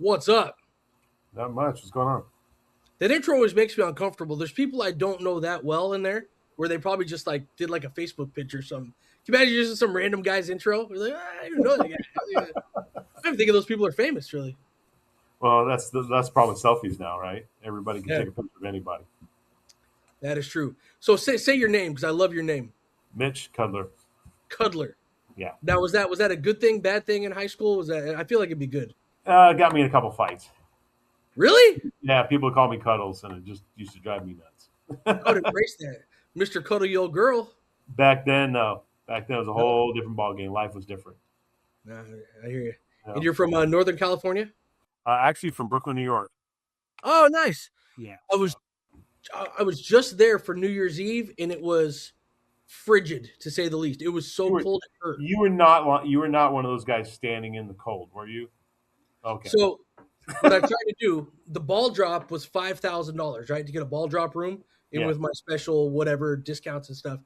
What's up? Not much. What's going on? That intro always makes me uncomfortable. There's people I don't know that well in there where they probably just like did like a Facebook picture or something. Can you imagine just some random guy's intro? We're like, I don't even know that guy. I don't think of those people are famous, really. Well, that's the problem with selfies now, right? Everybody can Yeah, take a picture of anybody. that is true. So say your name because I love your name, Mitch Kudler. Kudler. Yeah. Now was that a good thing, bad thing in high school? Was that I feel like it'd be good. Got me in a couple fights. Really? Yeah, people call me Cuddles, and it just used to drive me nuts. I would embrace that, Mister Cuddle Yo Girl. Back then, no. Back then, it was a whole different ball game. Life was different. Nah, I hear you. You And know? you're from Northern California? Actually, from Brooklyn, New York. Oh, nice. Yeah. I was just there for New Year's Eve, and it was frigid to say the least. It was so You were, cold it hurt. you were not one of those guys standing in the cold, were you? Okay. So what I tried to do, the ball drop was $5,000, right, to get a ball drop room, and Yeah. with my special whatever discounts and stuff.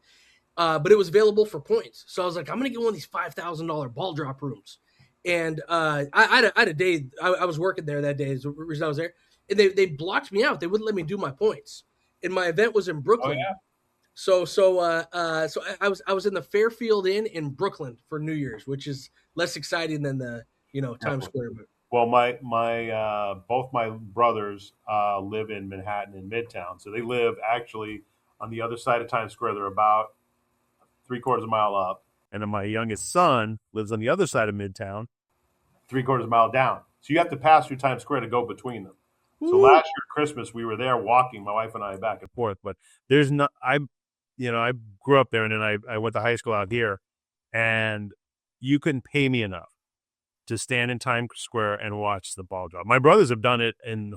But it was available for points, so I was like, I'm gonna get one of these $5,000 ball drop rooms. And I had a day. I was working there that day. Is the reason I was there, and they blocked me out. They wouldn't let me do my points. And my event was in Oh Brooklyn. yeah. So I was in the Fairfield Inn in Brooklyn for New Year's, which is less exciting than the Times Square. But Well, my both my brothers live in Manhattan in Midtown, so they live actually on the other side of Times Square. They're about 3/4 mile up, and then my youngest son lives on the other side of Midtown, 3/4 mile down. So you have to pass through Times Square to go between them. So Woo! last year Christmas we were there walking, my wife and I, back and forth. But there's no I grew up there, and then I went to high school out here, and you couldn't pay me enough to stand in Times Square and watch the ball drop. My brothers have done it in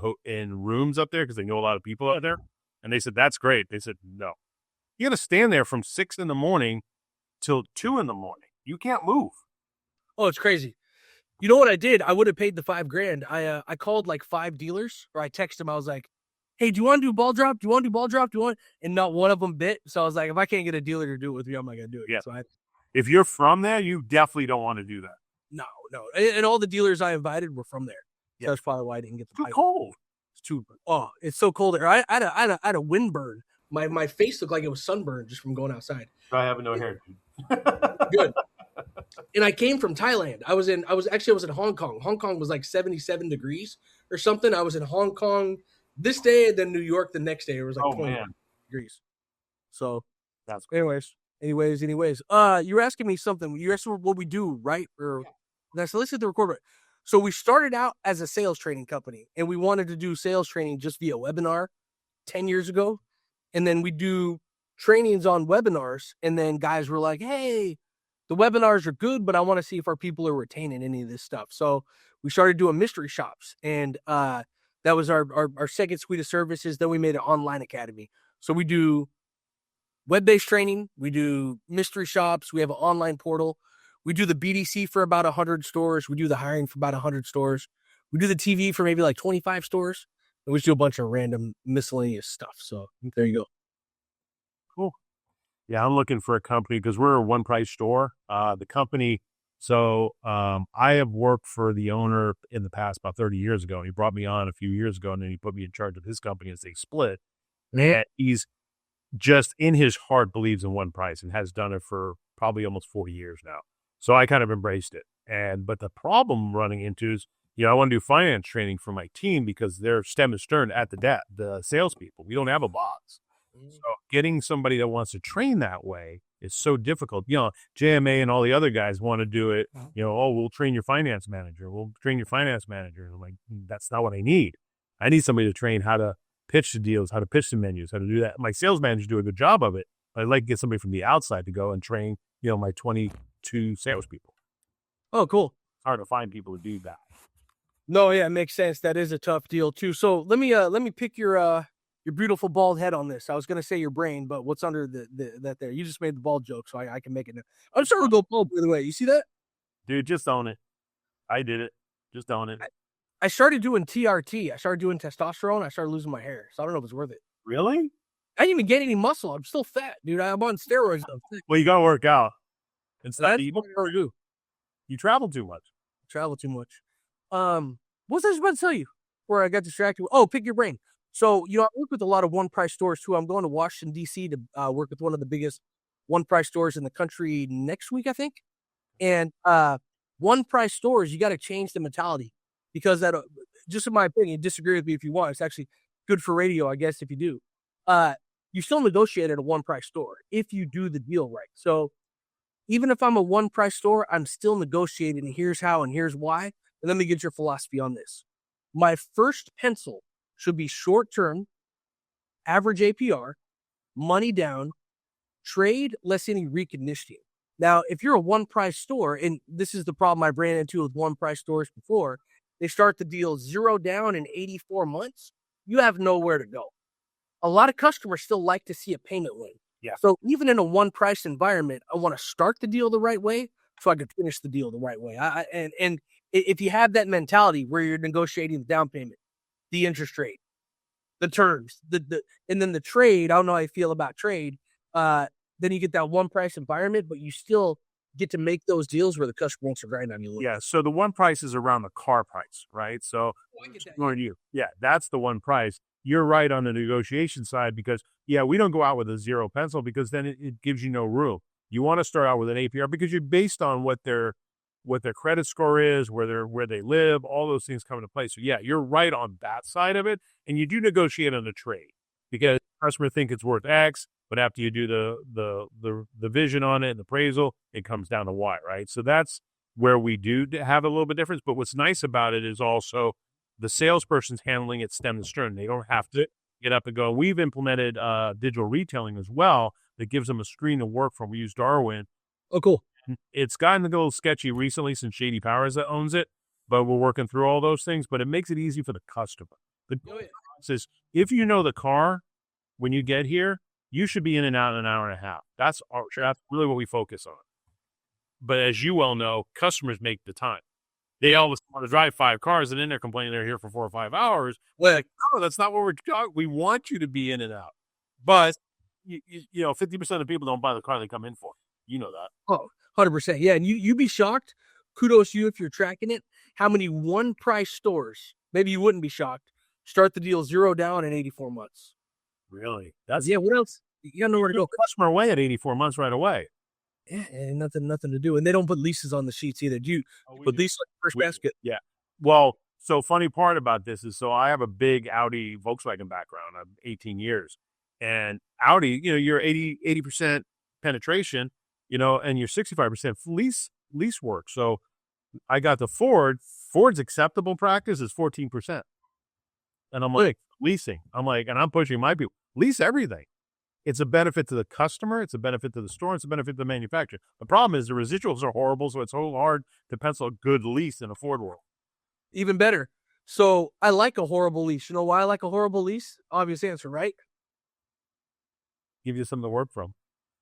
rooms up there because they know a lot of people out there, and they said that's great. They said no, you got to stand there from 6 in the morning till 2 in the morning. You can't move. Oh, it's crazy. You know what I did? I would have paid the $5,000. I called like 5 dealers, or I texted them. I was like, "Hey, do you want to do ball drop? Do you want to do ball drop? Do you want?" And not one of them bit. So I was like, if I can't get a dealer to do it with me, I'm not gonna do it. Yeah. So If you're from there, you definitely don't want to do that. no. And all the dealers I invited were from there. Yeah. So that's probably why I didn't get the Too pipe. cold. It's too. Oh, it's so cold there. I had a wind burn. My face looked like it was sunburned just from going outside. Try having no hair, dude. Good. And I came from Thailand. I was in Hong Kong. Hong Kong was like 77 degrees or something. I was in Hong Kong this day, and then New York the next day. It was like Oh 20 man, degrees. So, that's anyways. You were asking me something. You asked what we do, right? Or so let's hit the record. So we started out as a sales training company, and we wanted to do sales training just via webinar 10 years ago. And then we do trainings on webinars, and then guys were like, hey, the webinars are good, but I want to see if our people are retaining any of this stuff. So we started doing mystery shops, and that was our second suite of services. Then we made an online academy. So we do web-based training. We do mystery shops. We have an online portal. We do the BDC for about 100 stores. We do the hiring for about 100 stores. We do the TV for maybe like 25 stores. And we just do a bunch of random miscellaneous stuff. So there you go. cool. Yeah, I'm looking for a company because we're a one price store. The company. So I have worked for the owner in the past about 30 years ago. He brought me on a few years ago, and then he put me in charge of his company as they split. And he's just in his heart believes in one price and has done it for probably almost 40 years now. So I kind of embraced it. But the problem I'm running into is, I want to do finance training for my team because they're stem and stern at the salespeople. We don't have a boss. So getting somebody that wants to train that way is so difficult. JMA and all the other guys want to do it. We'll train your finance manager. We'll train your finance manager. I'm like, that's not what I need. I need somebody to train how to pitch the deals, how to pitch the menus, how to do that. My sales managers do a good job of it. But I'd like to get somebody from the outside to go and train, my 22 salespeople. Oh, cool. It's hard to find people to do that. No, yeah, it makes sense. That is a tough deal too. So let me pick your beautiful bald head on this. I was gonna say your brain, but what's under that there? You just made the bald joke, so I can make it now. I'm starting to go bald, by the way. You see that? Dude, just own it. I did it. Just own it. I started doing TRT. I started doing testosterone. I started losing my hair. So I don't know if it's worth it. Really? I didn't even gain any muscle. I'm still fat, dude. I'm on steroids. Well, you got to work out. That's what I do. You travel too much. Travel too much. what was I about to tell you? Where I got distracted. Oh, pick your brain. So, I work with a lot of one price stores too. I'm going to Washington, D.C. to work with one of the biggest one price stores in the country next week, I think. And one price stores, you got to change the mentality because that, just in my opinion, disagree with me if you want. It's actually good for radio, I guess, if you do. You still negotiate at a one price store if you do the deal right. So even if I'm a one price store, I'm still negotiating. And here's how and here's why. And let me get your philosophy on this. My first pencil should be short term, average APR, money down, trade less any reconditioning. Now, if you're a one price store, and this is the problem I ran into with one price stores before, they start the deal 0 down in 84 months. You have nowhere to go. A lot of customers still like to see a payment win. Yeah. So even in a one price environment, I want to start the deal the right way so I can finish the deal the right way. And if you have that mentality where you're negotiating the down payment, the interest rate, the terms, and then the trade, I don't know how I feel about trade. Then you get that one price environment, but you still get to make those deals where the customer wants to grind on you. Yeah. So the one price is around the car price, right? So that's the one price. You're right on the negotiation side because we don't go out with a zero pencil because then it gives you no room. You want to start out with an APR because you're based on what their credit score is, where they live, all those things come into play. So you're right on that side of it. And you do negotiate on the trade because the customer think it's worth X, but after you do the vision on it and the appraisal, it comes down to Y, right? So that's where we do have a little bit difference. But what's nice about it is also the salesperson's handling it stem to stern. They don't have to get up and go. We've implemented digital retailing as well that gives them a screen to work from. We use Darwin. Oh, cool. It's gotten a little sketchy recently since Shady Powers that owns it, but we're working through all those things. But it makes it easy for the customer. The difference is if you know the car when you get here, you should be in and out in an hour and a half. That's really what we focus on. But as you well know, customers make the time. They always want to drive 5 cars, and then they're complaining they're here for 4 or 5 hours. Well, no, that's not what we're talking. We want you to be in and out. But, 50% of people don't buy the car they come in for. You know that. Oh, 100%. Yeah, and you'd be shocked. Kudos to you if you're tracking it. How many one-price stores, maybe you wouldn't be shocked, start the deal 0 down in 84 months. Really? What else? You got nowhere to go. Customer away at 84 months right away. Yeah, and nothing to do. And they don't put leases on the sheets either. Do you put leases on the first basket? Yeah. Well, so funny part about this is, so I have a big Audi Volkswagen background. I'm 18 years. And Audi, you're 80% penetration, and you're 65% lease work. So I got the Ford's acceptable practice is 14%. And I'm like, leasing. And I'm pushing my people, lease everything. It's a benefit to the customer. It's a benefit to the store. It's a benefit to the manufacturer. The problem is the residuals are horrible, so it's so hard to pencil a good lease in a Ford world. Even better. So I like a horrible lease. You know why I like a horrible lease? Obvious answer, right? Give you something to work from.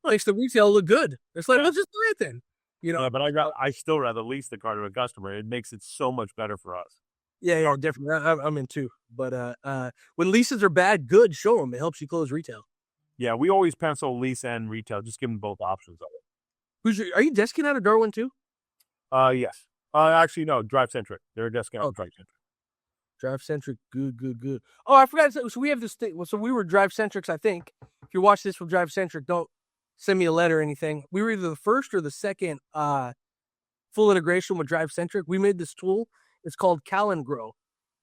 Well, makes the retail look good. It's like, let's just do it then. But I still rather lease the car to a customer. It makes it so much better for us. Yeah, definitely. I'm in too. But when leases are bad, good, show them. It helps you close retail. Yeah, we always pencil lease and retail. Just give them both options of it. Are you desking out of Darwin too? Yes. Actually, no. Drive Centric. They're desking out of Drive Centric. Drive Centric. Good. Oh, I forgot. So we have this thing. So we were Drive Centrics, I think. If you watch this with Drive Centric, don't send me a letter or anything. We were either the first or the second full integration with Drive Centric. We made this tool. It's called Cal and Grow.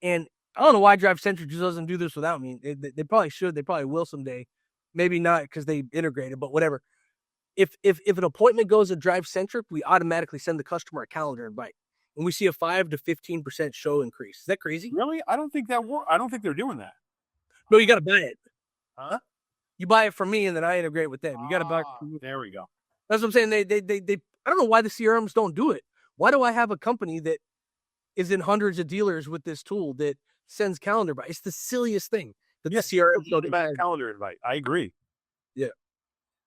And I don't know why Drive Centric just doesn't do this without me. They probably should. They probably will someday. Maybe not because they integrated, but whatever. If an appointment goes to Drive Centric, we automatically send the customer a calendar invite, and we see a 5 to 15% show increase. Is that crazy? Really? I don't think that works. I don't think they're doing that. No, you got to buy it. Huh? You buy it from me, and then I integrate with them. You got to buy. There we go. That's what I'm saying. They. I don't know why the CRMs don't do it. Why do I have a company that is in hundreds of dealers with this tool that sends calendar invite? It's the silliest thing. The CRM calendar invite. I agree. Yeah.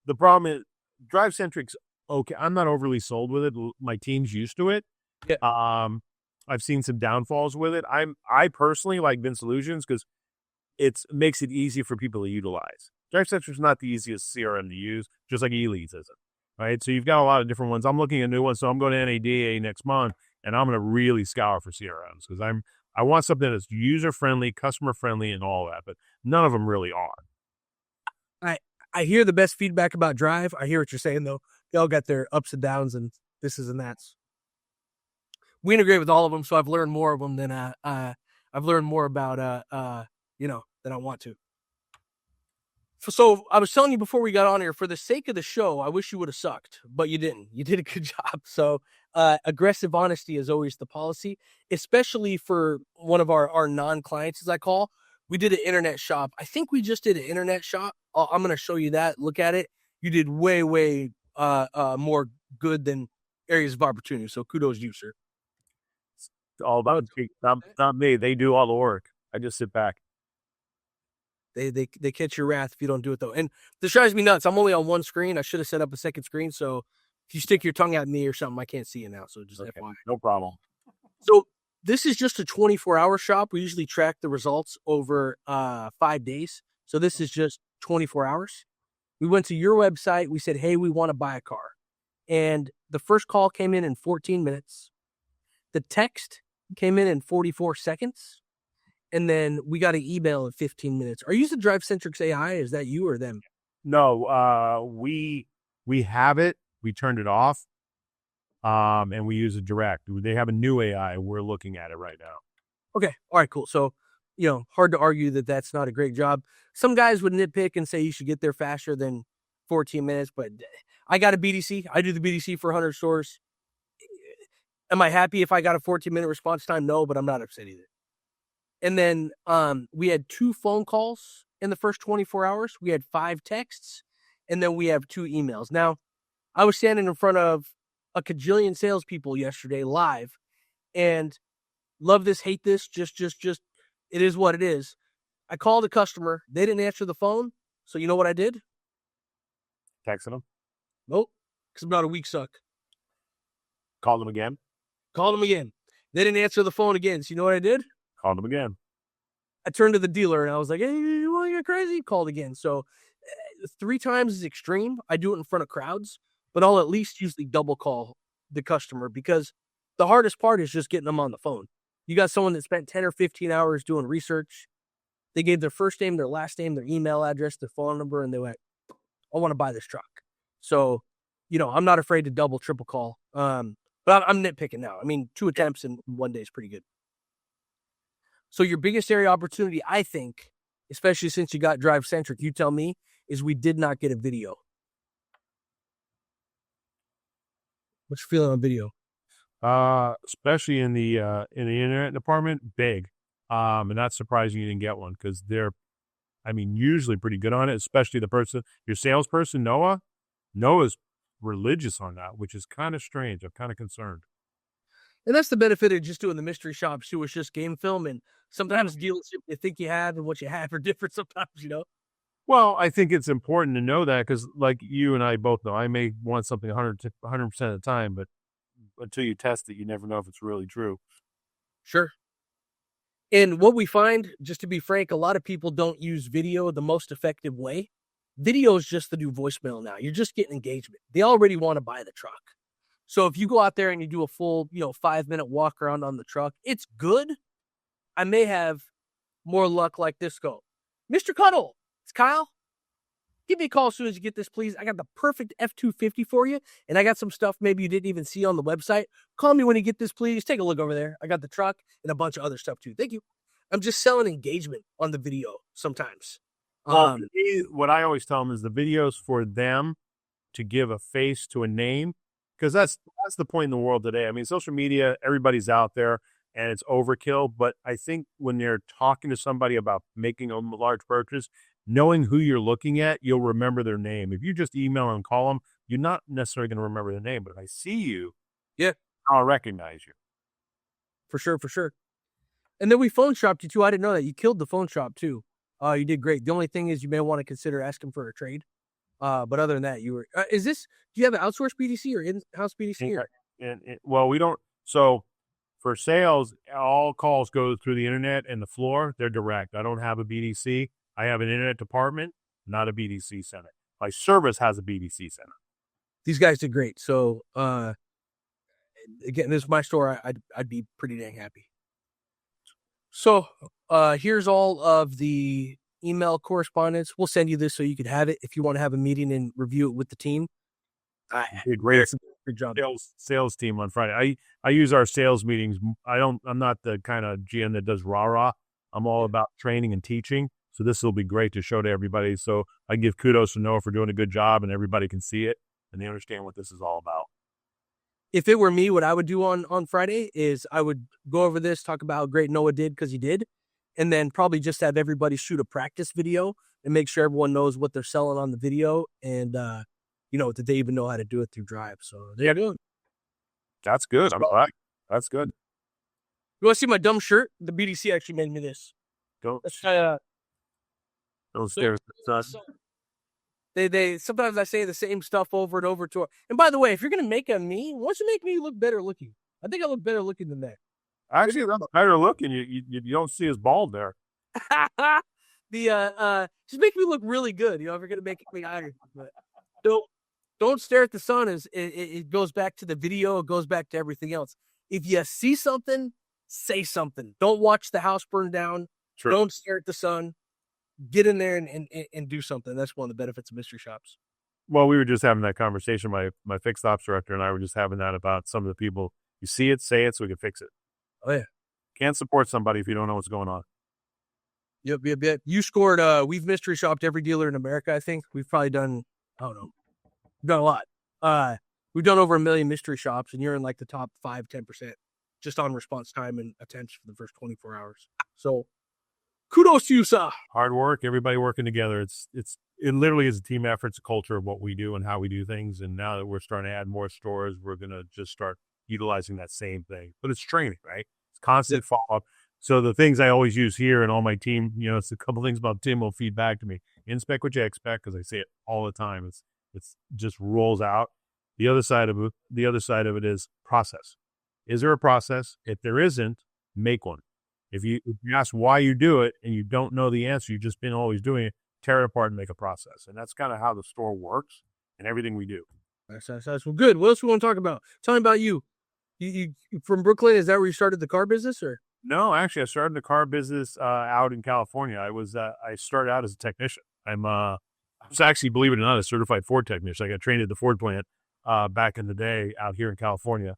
The problem is Drive Centric's okay. I'm not overly sold with it. My team's used to it. Yeah. I've seen some downfalls with it. I personally like Vin Solutions because it makes it easy for people to utilize. Drive Centric's not the easiest CRM to use, just like eLeads isn't. Right. So you've got a lot of different ones. I'm looking at new ones. So I'm going to NADA next month, and I'm going to really scour for CRMs because I want something that's user-friendly, customer-friendly, and all that, but none of them really are. I hear the best feedback about Drive. I hear what you're saying, though. They all got their ups and downs and this and that's. We integrate with all of them, so I've learned more of them than I've learned more about than I want to. So I was telling you before we got on here, for the sake of the show, I wish you would have sucked, but you didn't. You did a good job. So aggressive honesty is always the policy, especially for one of our non-clients, as I call. We did an internet shop. I think we just did an internet shop. I'm going to show you that. Look at it. You did way, way more good than areas of opportunity. So kudos to you, sir. It's all about not me. They do all the work. I just sit back. They catch your wrath if you don't do it, though. And this drives me nuts. I'm only on one screen. I should have set up a second screen. So if you stick your tongue at me or something, I can't see you now. So just FYI. No problem. So this is just a 24-hour shop. We usually track the results over 5 days. So this is just 24 hours. We went to your website. We said, hey, we want to buy a car. And the first call came in 14 minutes. The text came in 44 seconds. And then we got an email in 15 minutes. Are you using DriveCentrix AI? Is that you or them? No, we have it. We turned it off. And we use it direct. They have a new AI. We're looking at it right now. Okay. All right, cool. So, hard to argue that that's not a great job. Some guys would nitpick and say you should get there faster than 14 minutes, but I got a BDC. I do the BDC for 100 stores. Am I happy if I got a 14-minute response time? No, but I'm not upset either. And then we had 2 phone calls in the first 24 hours. We had 5 texts, and then we have 2 emails. Now, I was standing in front of a cajillion salespeople yesterday live, and love this, hate this, just it is what it is. I called a customer. They didn't answer the phone, so you know what I did? Texted them? Nope, because I'm not a weak suck. Called them again? Called them again. They didn't answer the phone again, so you know what I did? Called them again. I turned to the dealer and I was like, hey, you want to get crazy? Called again. So 3 times is extreme. I do it in front of crowds, but I'll at least usually double call the customer because the hardest part is just getting them on the phone. You got someone that spent 10 or 15 hours doing research. They gave their first name, their last name, their email address, their phone number, and they went, I want to buy this truck. So, I'm not afraid to double, triple call. But I'm nitpicking now. I mean, 2 attempts in 1 day is pretty good. So your biggest area opportunity, I think, especially since you got DriveCentric, you tell me, is we did not get a video. What's your feeling on video? Especially in the internet department, big. And not surprising you didn't get one because they're, usually pretty good on it, especially your salesperson, Noah. Noah's religious on that, which is kind of strange. I'm kind of concerned. And that's the benefit of just doing the mystery shops too. It's just game film, and sometimes dealership you think you have and what you have are different sometimes, Well, I think it's important to know that because like you and I both know, I may want something 100% of the time, but until you test it, you never know if it's really true. Sure. And what we find, just to be frank, a lot of people don't use video the most effective way. Video is just the new voicemail now. You're just getting engagement. They already want to buy the truck. So if you go out there and you do a full, 5-minute walk around on the truck, it's good. I may have more luck like this go. Mr. Cuddle, it's Kyle. Give me a call as soon as you get this, please. I got the perfect F-250 for you, and I got some stuff maybe you didn't even see on the website. Call me when you get this, please. Take a look over there. I got the truck and a bunch of other stuff, too. Thank you. I'm just selling engagement on the video sometimes. Well, what I always tell them is the video's for them to give a face to a name, because that's the point in the world today. Social media, everybody's out there, and it's overkill. But I think when you're talking to somebody about making a large purchase, knowing who you're looking at, you'll remember their name. If you just email and call them, you're not necessarily going to remember their name. But if I see you, I'll recognize you. For sure. And then we phone shopped you too. I didn't know that. You killed the phone shop too. You did great. The only thing is you may want to consider asking for a trade. But other than that, you were, do you have an outsourced BDC or in-house BDC? Well, we don't. So for sales, all calls go through the internet and the floor. They're direct. I don't have a BDC. I have an internet department, not a BDC center. My service has a BDC center. These guys did great. So, again, this is my store. I'd be pretty dang happy. So here's all of the email correspondence. We'll send you this so you could have it if you want to have a meeting and review it with the team. Be a great Good job. sales team on Friday. I use our sales meetings. I'm not the kind of GM that does rah-rah. I'm all about training and teaching. So this will be great to show to everybody. So I give kudos to Noah for doing a good job and everybody can see it and they understand what this is all about. If it were me, what I would do on Friday is I would go over this, talk about how great Noah did because he did, and then probably just have everybody shoot a practice video and make sure everyone knows what they're selling on the video and, that they even know how to do it through Drive. So there you go. That's good. I'm glad. That's good. You want to see my dumb shirt? The BDC actually made me this. Don't That's stare at the sun. They sometimes I say the same stuff over and over to her. And by the way, if you're gonna make a me, why don't you make me look better looking? I think I look better looking than that. Actually, that's better looking. You don't see his bald there. Just make me look really good. If you're gonna make me iron, but don't stare at the sun. It goes back to the video. It goes back to everything else. If you see something, say something. Don't watch the house burn down. True. Don't stare at the sun. Get in there and do something. That's one of the benefits of mystery shops. Well, we were just having that conversation. My fixed ops director and I were just having that about some of the people. You see it, say it, so we can fix it. Oh yeah. Can't support somebody if you don't know what's going on. Yep. You scored. We've mystery shopped every dealer in America. I think we've probably done. I don't know. We've done a lot. We've done over 1 million mystery shops, and you're in like the top 5-10% just on response time and attempts for the first 24 hours. So, kudos to you, sir. Hard work, everybody working together. It literally is a team effort. It's a culture of what we do and how we do things. And now that we're starting to add more stores, we're gonna just start utilizing that same thing. But it's training, right? It's constant follow-up. So the things I always use here and all my team, it's a couple things about Tim will feed back to me. Inspect what you expect, because I say it all the time. It's just rolls out. The other side of it is process. Is there a process? If there isn't, make one. If you ask why you do it and you don't know the answer, you've just been always doing it, tear it apart and make a process. And that's kind of how the store works and everything we do. That's well, good. What else we want to talk about? Tell me about you. You from Brooklyn? Is that where you started the car business, or? No, actually, I started the car business out in California. I started out as a technician. I was actually, believe it or not, a certified Ford technician. I got trained at the Ford plant back in the day out here in California.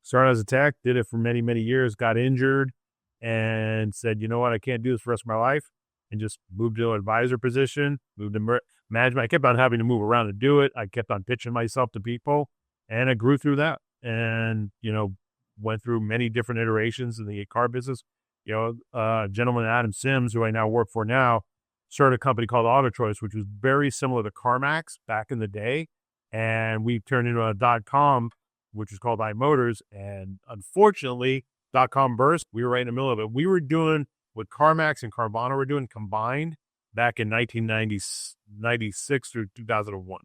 Started as a tech, did it for many, many years, got injured, and said, you know what, I can't do this for the rest of my life, and just moved to an advisor position, moved to management. I kept on having to move around to do it. I kept on pitching myself to people, and I grew through that. And, went through many different iterations in the car business. A gentleman, Adam Sims, who I now work for now, started a company called Auto Choice, which was very similar to CarMax back in the day. And we turned into a .com, which is called iMotors. And unfortunately, .com burst. We were right in the middle of it. We were doing what CarMax and Carvana were doing combined back in 1996 through 2001.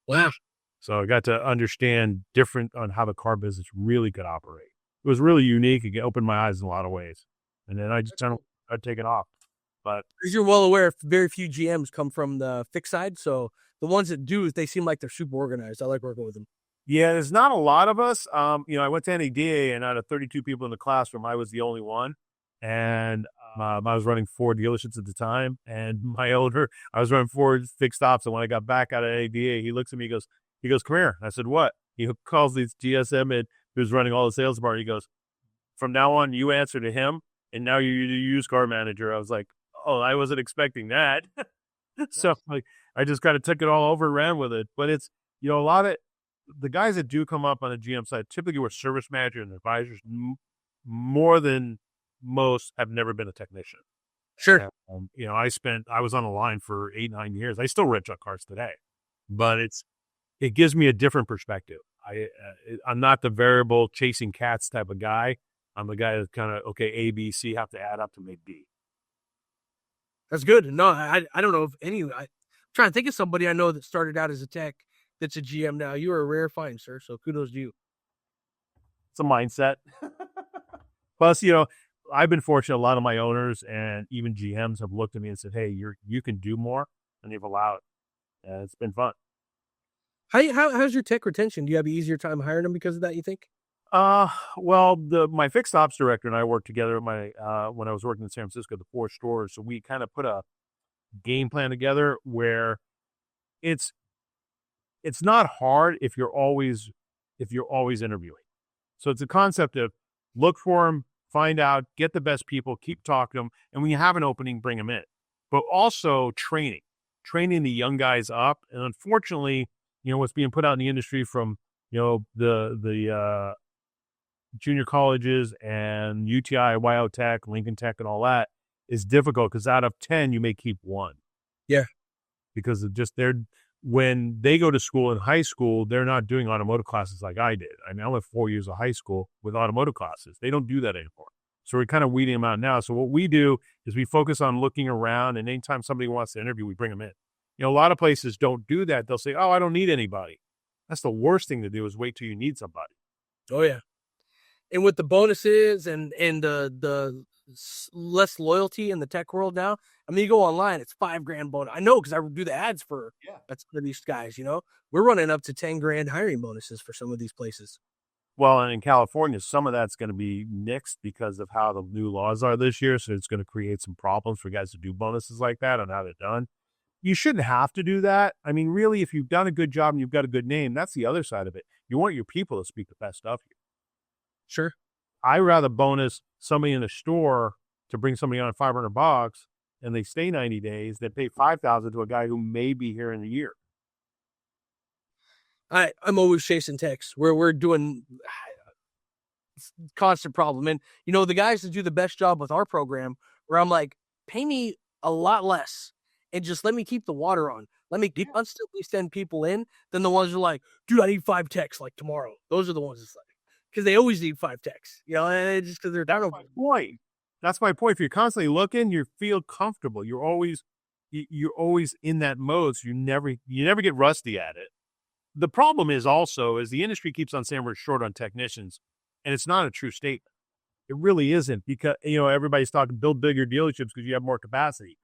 Wow. So I got to understand different on how the car business really could operate. It was really unique. It opened my eyes in a lot of ways. And then I just kind of started taking off. But as you're well aware, very few GMs come from the fixed side. So the ones that do, they seem like they're super organized. I like working with them. Yeah, there's not a lot of us. I went to NADA, and out of 32 people in the classroom, I was the only one. And I was running 4 dealerships at the time. And I was running 4 fixed ops. And when I got back out of NADA, he looks at me, he goes, come here. I said, what? He calls these GSM and who's running all the sales department. He goes, from now on, you answer to him, and now you're the used car manager. I was like, oh, I wasn't expecting that. So I just kind of took it all over and ran with it. But it's, a lot of the guys that do come up on the GM side typically were service manager and advisors. More than most have never been a technician. Sure. I was on the line for 8-9 years. I still rent truck cars today, but it gives me a different perspective. I'm not the variable chasing cats type of guy. I'm the guy that's kind of, okay, A, B, C have to add up to make D. That's good. No, I don't know if I'm trying to think of somebody I know that started out as a tech that's a GM now. You are a rare find, sir. So kudos to you. It's a mindset. Plus, I've been fortunate. A lot of my owners and even GMs have looked at me and said, hey, you can do more, and they've allowed it. And it's been fun. How's your tech retention? Do you have an easier time hiring them because of that, you think? Well, my fixed ops director and I worked together at my when I was working in San Francisco, the 4 stores. So we kind of put a game plan together where it's it's not hard if you're always interviewing. So it's a concept of look for them, find out, get the best people, keep talking to them, and when you have an opening, bring them in. But also training the young guys up. And unfortunately, what's being put out in the industry from the junior colleges and UTI, Tech, Lincoln Tech, and all that is difficult because out of 10, you may keep one. Yeah. Because of just when they go to school in high school, they're not doing automotive classes like I did. I went 4 years of high school with automotive classes. They don't do that anymore. So we're kind of weeding them out now. So what we do is we focus on looking around, and anytime somebody wants to interview, we bring them in. A lot of places don't do that. They'll say, oh, I don't need anybody. That's the worst thing to do is wait till you need somebody. Oh, yeah. And with the bonuses and the less loyalty in the tech world now, I mean, you go online, it's $5,000 bonus. I know because I do the ads for these guys. We're running up to $10,000 hiring bonuses for some of these places. Well, and in California, some of that's going to be nixed because of how the new laws are this year. So it's going to create some problems for guys to do bonuses like that and how they're done. You shouldn't have to do that. I mean, really, if you've done a good job and you've got a good name, that's the other side of it. You want your people to speak the best of you. Sure. I'd rather bonus somebody in a store to bring somebody on $500 and they stay 90 days than pay $5,000 to a guy who may be here in a year. I'm always chasing techs where we're doing constant problem. And, the guys that do the best job with our program where I'm like, pay me a lot less and just let me keep the water on. Let me constantly send people in than the ones who are like, dude, I need 5 techs like tomorrow. Those are the ones that's like, because they always need 5 techs, and just because they're down. That's my point. If you're constantly looking, you feel comfortable. You're always in that mode. So you never get rusty at it. The problem is also the industry keeps on saying we're short on technicians, and it's not a true statement. It really isn't because everybody's talking build bigger dealerships because you have more capacity.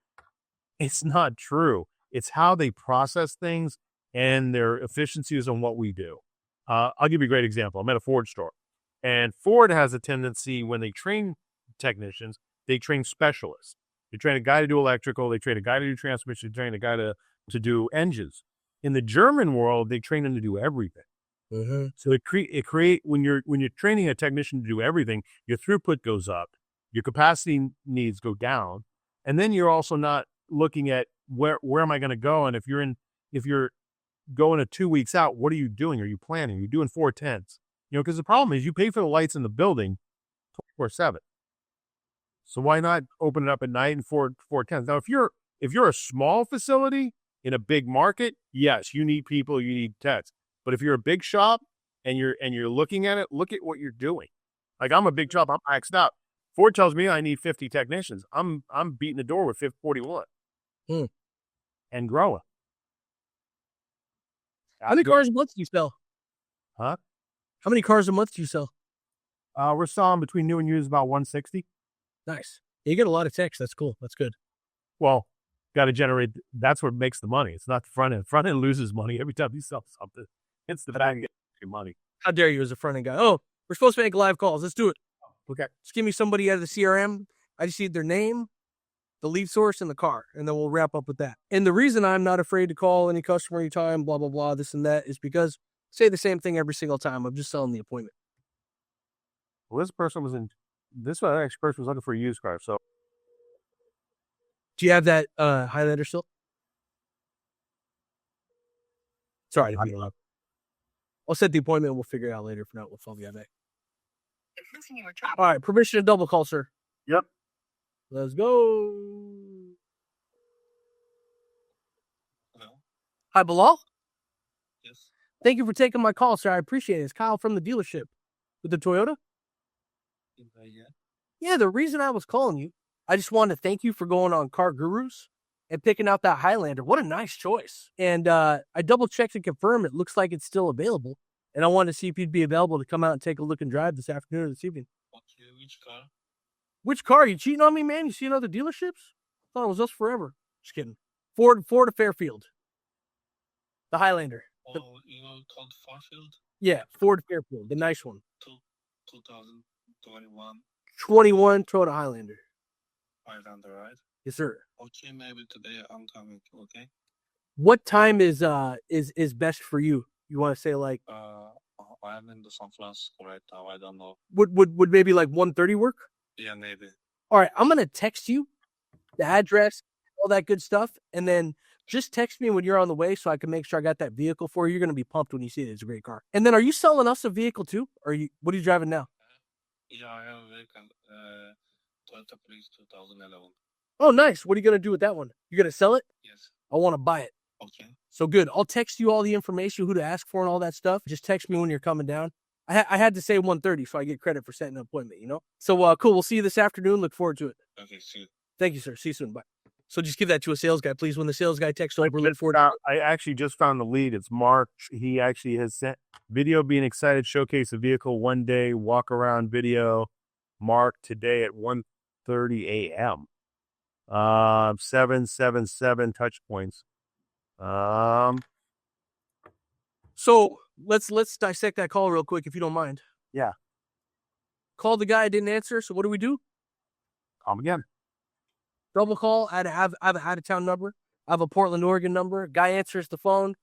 It's not true. It's how they process things and their efficiencies on what we do. I'll give you a great example. I'm at a Ford store, and Ford has a tendency when they train technicians, they train specialists. They train a guy to do electrical. They train a guy to do transmission. They train a guy to do engines. In the German world, they train them to do everything. Mm-hmm. So it create when you're training a technician to do everything, your throughput goes up, your capacity needs go down, and then you're also not looking at where am I going to go? And if you're going to 2 weeks out, what are you doing? Are you planning? Are you doing 410s? Because the problem is you pay for the lights in the building 24/7. So why not open it up at night and 410s? Now, if you're a small facility in a big market, yes, you need people, you need techs. But if you're a big shop and you're looking at it, look at what you're doing. Like I'm a big shop, I'm maxed out. Ford tells me I need 50 technicians. I'm beating the door with 41 and growing. How many cars a month do you sell? Huh? How many cars a month do you sell? We're selling between new and used about 160. Nice. You get a lot of techs. That's cool. That's good. Well, got to generate. That's what makes the money. It's not the front end. Front end loses money every time you sell something. It's the back end your money. How dare you as a front end guy? Oh, we're supposed to make live calls. Let's do it. Okay. Just give me somebody out of the CRM. I just need their name, the lead source, and the car, and then we'll wrap up with that. And the reason I'm not afraid to call any customer anytime, blah, blah, blah, this and that, is because I say the same thing every single time. I'm just selling the appointment. Well, this person was looking for a used car. So, do you have that Highlander still? Sorry to be loud. I'll set the appointment and we'll figure it out later. For now, we'll phone you back. All right, permission to double call, sir. Yep. Let's go. Hello. Hi, Bilal. Yes. Thank you for taking my call, sir. I appreciate it. It's Kyle from the dealership with the Toyota. Yeah, the reason I was calling you, I just wanted to thank you for going on Car Gurus and picking out that Highlander. What a nice choice. And I double-checked and confirmed it looks like it's still available. And I wanted to see if you'd be available to come out and take a look and drive this afternoon or this evening. Okay, which car? Which car? You cheating on me, man? You see other dealerships? I thought it was us forever. Just kidding. Ford of Fairfield. The Highlander. Oh, you called Fairfield? Yeah, Ford Fairfield, the nice one. 2021 21 Toyota Highlander. Highlander, right? Yes, sir. Okay, maybe today I'm coming. Okay. What time is best for you? You want to say like I'm in the San Francisco right now. I don't know. would maybe like 1:30 work? Yeah, maybe. All right, I'm gonna text you the address, all that good stuff, and then just text me when you're on the way so I can make sure I got that vehicle for you. You're gonna be pumped when you see it. It's a great car. And then, are you selling us a vehicle too? Or what are you driving now? Yeah, I have a vehicle. Toyota Prius 2011. Oh, nice. What are you gonna do with that one? You're gonna sell it? Yes. I want to buy it. Okay. So good. I'll text you all the information, who to ask for, and all that stuff. Just text me when you're coming down. I had to say 1:30 so I get credit for setting an appointment. So cool. We'll see you this afternoon. Look forward to it. Okay, see you. Thank you, sir. See you soon. Bye. So just give that to a sales guy, please. When the sales guy texts over, look forward to it. I actually just found the lead. It's Mark. He actually has sent video being excited, showcase a vehicle one day, walk around video. Mark today at 1:30 a.m. 777 touch points. So let's dissect that call real quick, if you don't mind. Yeah. Called the guy, didn't answer. So what do? Call him again. Double call. I have an out-of-town number. I have a Portland, Oregon number. Guy answers the phone.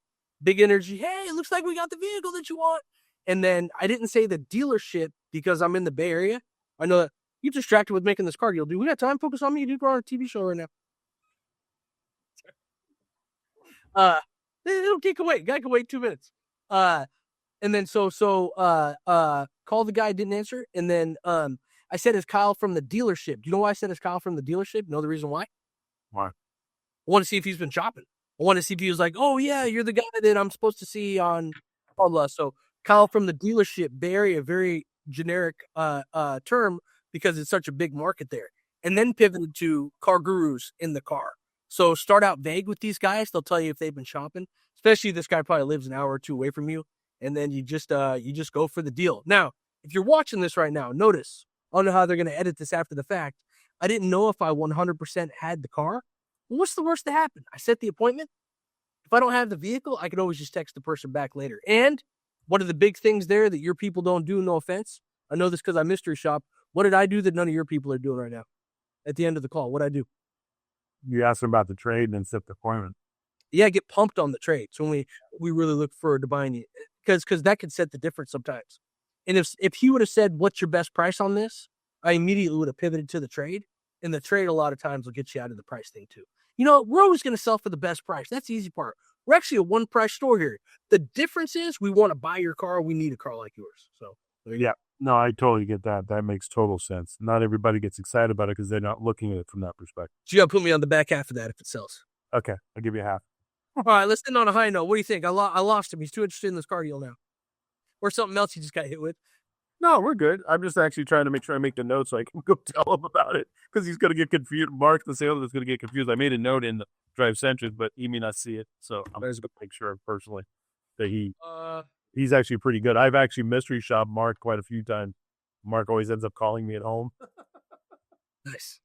Big energy. Hey, it looks like we got the vehicle that you want. And then I didn't say the dealership because I'm in the Bay Area. I know that you're distracted with making this car deal. Dude, we got time? Focus on me. Dude, we're on a TV show right now. It'll take away. Guy can wait 2 minutes. And then so call the guy, didn't answer. And then I said, it's Kyle from the dealership. Do you know why I said it's Kyle from the dealership? You know the reason why? Why? I want to see if he's been shopping. I want to see if he was like, oh yeah, you're the guy that I'm supposed to see on Allah. So Kyle from the dealership, Bay Area, very generic term because it's such a big market there. And then pivoted to car gurus in the car. So start out vague with these guys. They'll tell you if they've been shopping. Especially this guy probably lives an hour or two away from you. And then you just go for the deal. Now, if you're watching this right now, notice, I don't know how they're going to edit this after the fact. I didn't know if I 100% had the car. Well, what's the worst that happened? I set the appointment. If I don't have the vehicle, I can always just text the person back later. And one of the big things there that your people don't do, no offense, I know this because I mystery shop. What did I do that none of your people are doing right now? At the end of the call, what'd I do? You asked him about the trade and then set the appointment. Yeah, get pumped on the trade. So when we really look forward to buying it, because that could set the difference sometimes. And if he would have said, what's your best price on this? I immediately would have pivoted to the trade. And the trade a lot of times will get you out of the price thing too. We're always going to sell for the best price. That's the easy part. We're actually a one price store here. The difference is we want to buy your car. We need a car like yours. So yeah, no, I totally get that. That makes total sense. Not everybody gets excited about it because they're not looking at it from that perspective. So you got to put me on the back half of that if it sells. Okay, I'll give you half. All right, let's end on a high note. What do you think? I lost him. He's too interested in this car deal now. Or something else he just got hit with. No, we're good. I'm just actually trying to make sure I make the note so I can go tell him about it because he's going to get confused. Mark, the salesman, is going to get confused. I made a note in the Drive Centric, but he may not see it. So I'm just going to make sure personally that he's actually pretty good. I've actually mystery shopped Mark quite a few times. Mark always ends up calling me at home. Nice.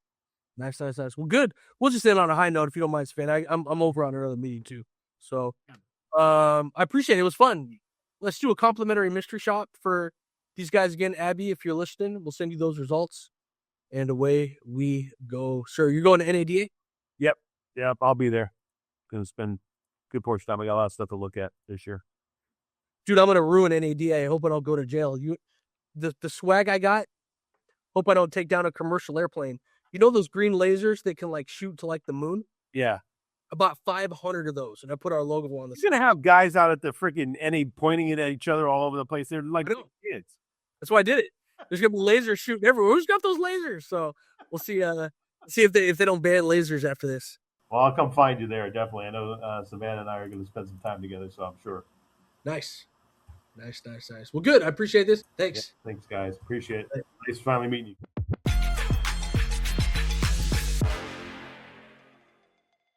Well, good. We'll just end on a high note if you don't mind, Sven. I'm over on another meeting too. So I appreciate it. It was fun. Let's do a complimentary mystery shop for these guys again. Abby, if you're listening, we'll send you those results. And away we go. Sir, you're going to NADA? Yep, I'll be there. Going to spend a good portion of time. I got a lot of stuff to look at this year. Dude, I'm going to ruin NADA. I hope I don't go to jail. The swag I got, hope I don't take down a commercial airplane. You know those green lasers that can shoot to the moon? Yeah. I bought 500 of those, and I put our logo on the. He's gonna have guys out at the freaking NA pointing it at each other all over the place. They're like kids. That's why I did it. There's gonna be lasers shooting everywhere. Who's got those lasers? So we'll see. See if they don't ban lasers after this. Well, I'll come find you there. Definitely. I know Savannah and I are going to spend some time together, so I'm sure. Nice. Well, good. I appreciate this. Thanks. Yeah, thanks, guys. Appreciate it. Nice finally meeting you.